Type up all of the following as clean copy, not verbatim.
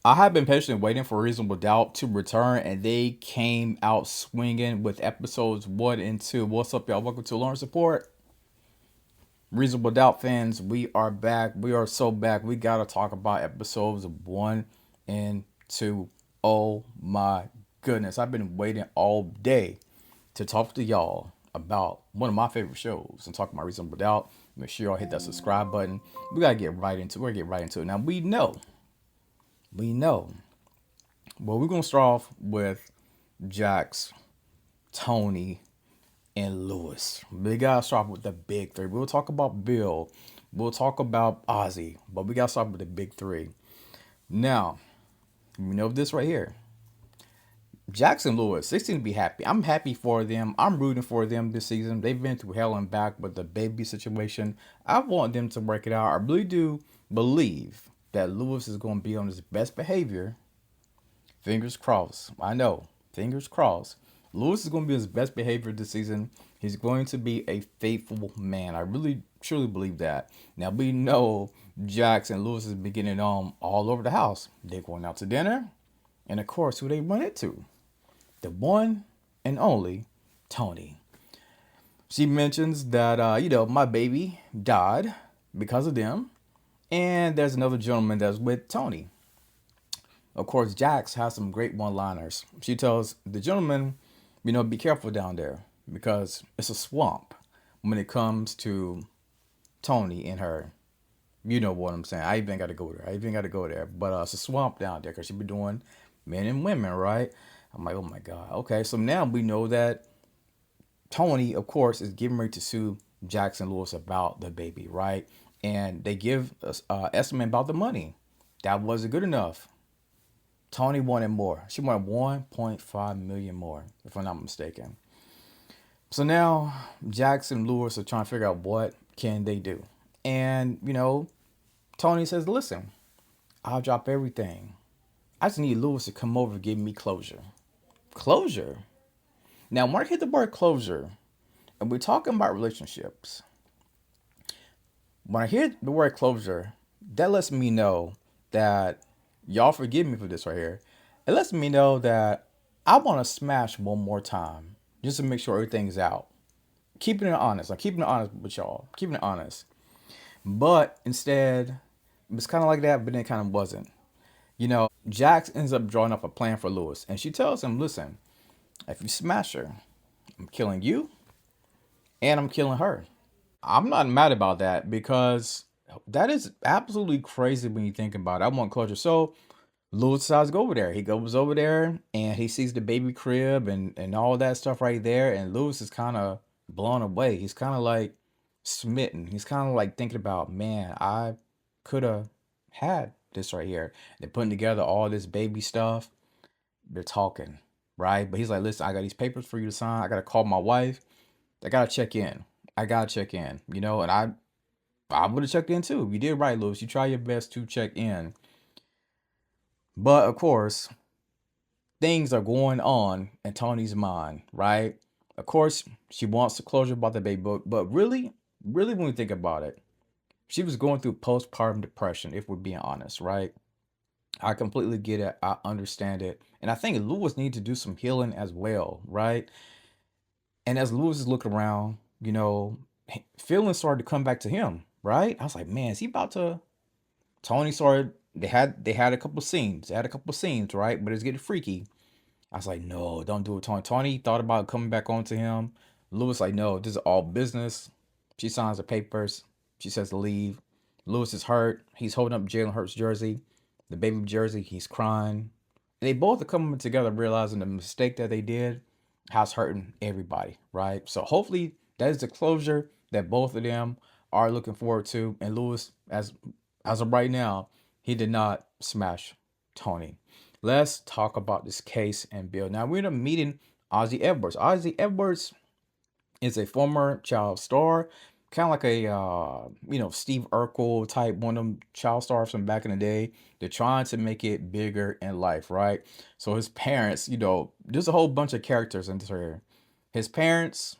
I have been patiently waiting for Reasonable Doubt to return, and they came out swinging with episodes 1 and 2. What's up, y'all? Welcome to Lawrence Support. Reasonable Doubt fans, we are back. We are so back. We gotta talk about episodes 1 and 2. Oh my goodness, I've been waiting all day to talk to y'all about one of my favorite shows and talk about Reasonable Doubt. Make sure y'all hit that subscribe button. We gotta get right into it. We're gonna get right into it. Now we know. Well, we're gonna start off with Jax, Tony, and Lewis. We gotta start with the big three. We'll talk about Bill. We'll talk about Ozzy, but we gotta start with the big three. Now, we know this right here. Jackson Lewis, they seem to be happy. I'm happy for them. I'm rooting for them this season. They've been through hell and back with the baby situation. I want them to work it out. I really do believe that Lewis is going to be on his best behavior. Fingers crossed. I know. Fingers crossed. Lewis is going to be his best behavior this season. He's going to be a faithful man. I really truly believe that. Now we know Jax and Lewis is beginning all over the house. They're going out to dinner. And of course, who they run into? The one and only Toni. She mentions that my baby died because of them. And there's another gentleman that's with Toni. Of course, Jax has some great one-liners. She tells the gentleman, be careful down there because it's a swamp when it comes to Toni and her. You know what I'm saying. I even got to go there. But it's a swamp down there because she be doing men and women, right? I'm like, oh my God. Okay, so now we know that Toni, of course, is getting ready to sue Jackson Lewis about the baby, right? And they give us estimate about the money. That wasn't good enough. Toni wanted more. She wanted 1.5 million more, if I'm not mistaken. So now Jackson and Lewis are trying to figure out what can they do. And, Toni says, listen, I'll drop everything. I just need Lewis to come over and give me closure. Closure? Now, when I hit the word closure, and we're talking about relationships, when I hear the word closure, that lets me know that y'all forgive me for this right here. It lets me know that I want to smash one more time just to make sure everything's out. Keeping it honest. I'm keeping it honest with y'all. Keeping it honest. But instead, it's kind of like that, but then it kind of wasn't. Jax ends up drawing up a plan for Lewis. And she tells him, listen, if you smash her, I'm killing you and I'm killing her. I'm not mad about that because that is absolutely crazy when you think about it. I want closure. So Lewis decides to go over there. He goes over there and he sees the baby crib and all that stuff right there. And Lewis is kind of blown away. He's kind of like smitten. He's kind of like thinking about, man, I could have had this right here. They're putting together all this baby stuff. They're talking, right? But he's like, listen, I got these papers for you to sign. I got to call my wife. I got to check in. And I would have checked in too. You did right, Lewis. You try your best to check in. But of course, things are going on in Toni's mind, right? Of course, she wants the closure about the baby, but really, really, when we think about it, she was going through postpartum depression, if we're being honest, right? I completely get it. I understand it. And I think Lewis needs to do some healing as well, right? And as Lewis is looking around, feelings started to come back to him, right? I was like, man, is he about to? Toni started. They had a couple scenes. They had a couple scenes, right? But it's getting freaky. I was like, no, don't do it, Toni. Toni thought about coming back onto him. Lewis like, no, this is all business. She signs the papers. She says to leave. Lewis is hurt. He's holding up Jalen Hurts' jersey, the baby jersey. He's crying. And they both are coming together, realizing the mistake that they did has hurting everybody, right? So hopefully that is the closure that both of them are looking forward to. And Lewis, as of right now, he did not smash Toni. Let's talk about this case and Bill. Now we're meeting Ozzy Edwards. Ozzy Edwards is a former child star, kind of like a Steve Urkel type, one of them child stars from back in the day. They're trying to make it bigger in life, right? So his parents, there's a whole bunch of characters in this here. His parents,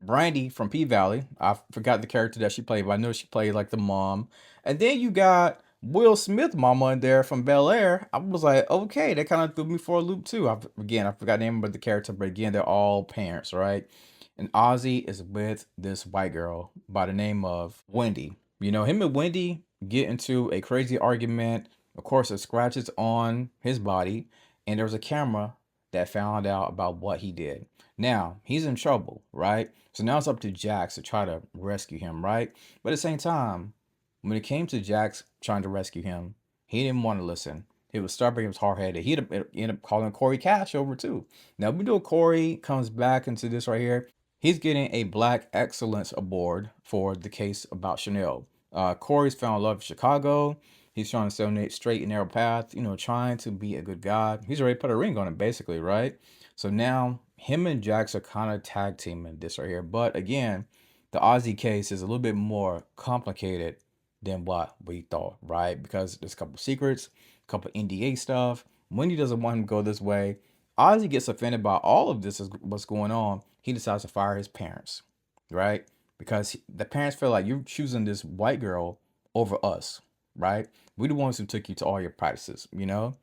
Brandy from P Valley. I forgot the character that she played, but I know she played like the mom. And then you got Will Smith mama in there from Bel Air. I was like, okay, that kind of threw me for a loop too. Again, I forgot the name of the character, but again, they're all parents, right? And Ozzy is with this white girl by the name of Wendy. You know, him and Wendy get into a crazy argument. Of course, it scratches on his body, and there was a camera that found out about what he did. Now, he's in trouble, right? So now it's up to Jax to try to rescue him, right? But at the same time, when it came to Jax trying to rescue him, he didn't want to listen. He was stubborn. He was hard headed. He ended up calling Corey Cash over too. Now we know Corey comes back into this right here. He's getting a Black Excellence Award for the case about Chanel. Corey's found love in Chicago. He's trying to stay on a straight and narrow path, you know, trying to be a good guy. He's already put a ring on it, basically, right? So now him and Jax are kind of tag teaming this right here. But again, the Ozzy case is a little bit more complicated than what we thought, right? Because there's a couple secrets, a couple NDA stuff. Wendy doesn't want him to go this way. Ozzy gets offended by all of this is what's going on. He decides to fire his parents, right? Because the parents feel like you're choosing this white girl over us, right? We the ones who took you to all your practices, you know?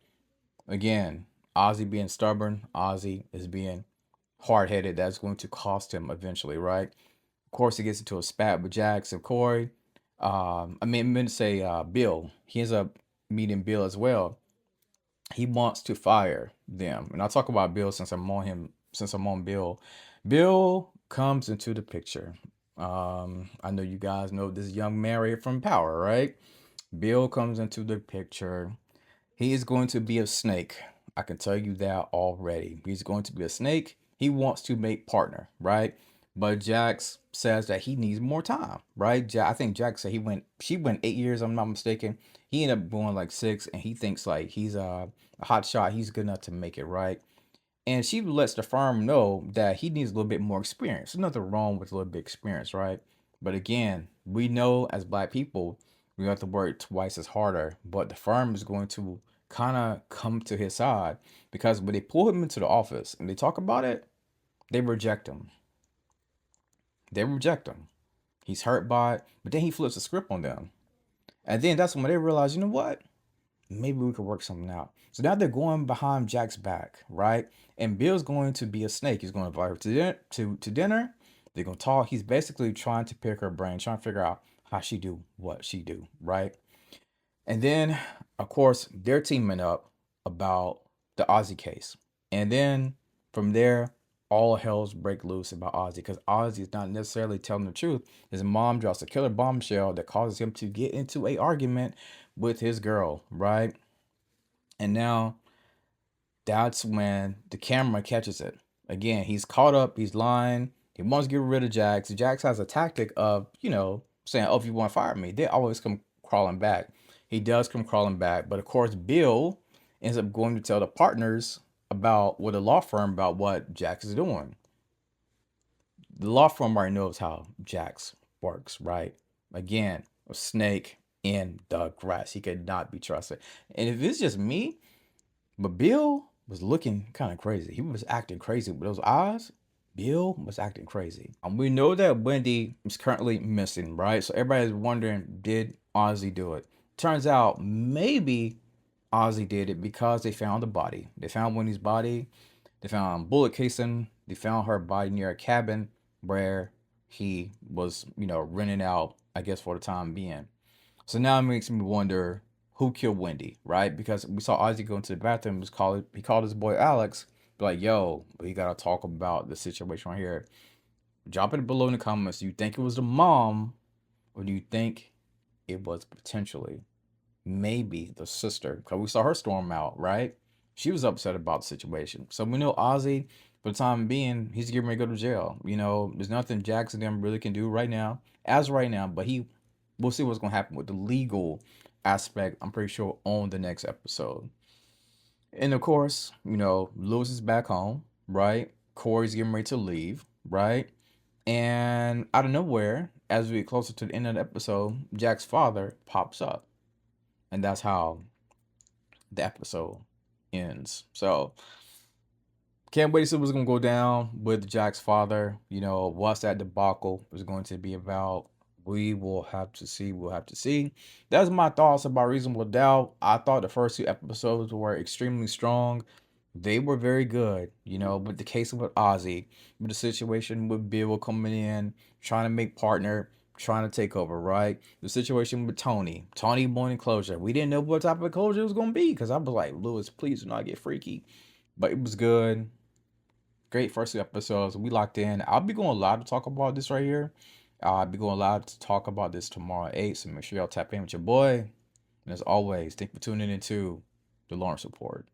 Again, Ozzy being stubborn, Ozzy is being hard headed. That's going to cost him eventually, right? Of course, he gets into a spat with Jax and Corey. I meant to say Bill. He ends up meeting Bill as well. He wants to fire them, and I'll talk about Bill since I'm on him. Since I'm on Bill, Bill comes into the picture. I know you guys know this young man right from Power, right? Bill comes into the picture. He is going to be a snake. I can tell you that already. He's going to be a snake. He wants to make partner, right? But Jax says that he needs more time, right? I think Jax said she went 8 years, I'm not mistaken. He ended up going like 6, and he thinks like he's a hot shot. He's good enough to make it, right? And she lets the firm know that he needs a little bit more experience. There's nothing wrong with a little bit of experience, right? But again, we know as black people, we have to work twice as harder. But the firm is going to kind of come to his side because when they pull him into the office and they talk about it, they reject him. They reject him. He's hurt by it, but then he flips the script on them. And then that's when they realize, you know what? Maybe we could work something out. So now they're going behind Jack's back, right? And Bill's going to be a snake. He's going to invite her to dinner. To dinner. They're going to talk. He's basically trying to pick her brain, trying to figure out how she do what she do, right? And then, of course, they're teaming up about the Ozzy case. And then from there, all hell's break loose about Ozzy because Ozzy is not necessarily telling the truth. His mom drops a killer bombshell that causes him to get into a argument with his girl, right? And now that's when the camera catches it. Again, he's caught up, he's lying, he wants to get rid of Jax. Jax has a tactic of, you know, saying, oh, if you want to fire me, they always come crawling back. He does come crawling back. But of course, Bill ends up going to tell the partners about with a law firm about what Jax is doing. The law firm already knows how Jax works, right? Again, a snake in the grass. He could not be trusted. And if it's just me, but Bill was looking kind of crazy. He was acting crazy with those eyes. Bill was acting crazy. We know that Wendy is currently missing, right? So everybody's wondering, did Ozzy do it? Turns out maybe Ozzy did it because they found the body. They found Wendy's body. They found bullet casing. They found her body near a cabin where he was, you know, renting out, I guess, for the time being. So now it makes me wonder who killed Wendy, right? Because we saw Ozzy go into the bathroom. He called his boy Alex, be like, yo, we gotta talk about the situation right here. Drop it below in the comments. Do you think it was the mom, or do you think it was potentially maybe the sister? Because we saw her storm out, right? She was upset about the situation. So we know Ozzy, for the time being, he's getting ready to go to jail. You know, there's nothing Jackson them really can do right now, as right now, but we'll see what's gonna happen with the legal aspect, I'm pretty sure, on the next episode. And of course, you know, Lewis is back home, right? Corey's getting ready to leave, right? And out of nowhere, as we get closer to the end of the episode, Jack's father pops up. And that's how the episode ends. So can't wait to see what's gonna go down with Jack's father. You know, what's that debacle is going to be about. We will have to see. We'll have to see. That's my thoughts about Reasonable Doubt. I thought the first two episodes were extremely strong. They were very good, but the case with Ozzy, with the situation with Bill coming in, trying to make partner, trying to take over, right? The situation with Tony wanting closure. We didn't know what type of closure it was going to be because I was like, Lewis, please do not get freaky. But it was good. Great first two episodes. We locked in. I'll be going live to talk about this right here. I'll be going live to talk about this tomorrow at 8. So make sure y'all tap in with your boy. And as always, thank you for tuning into the Lawrence Report.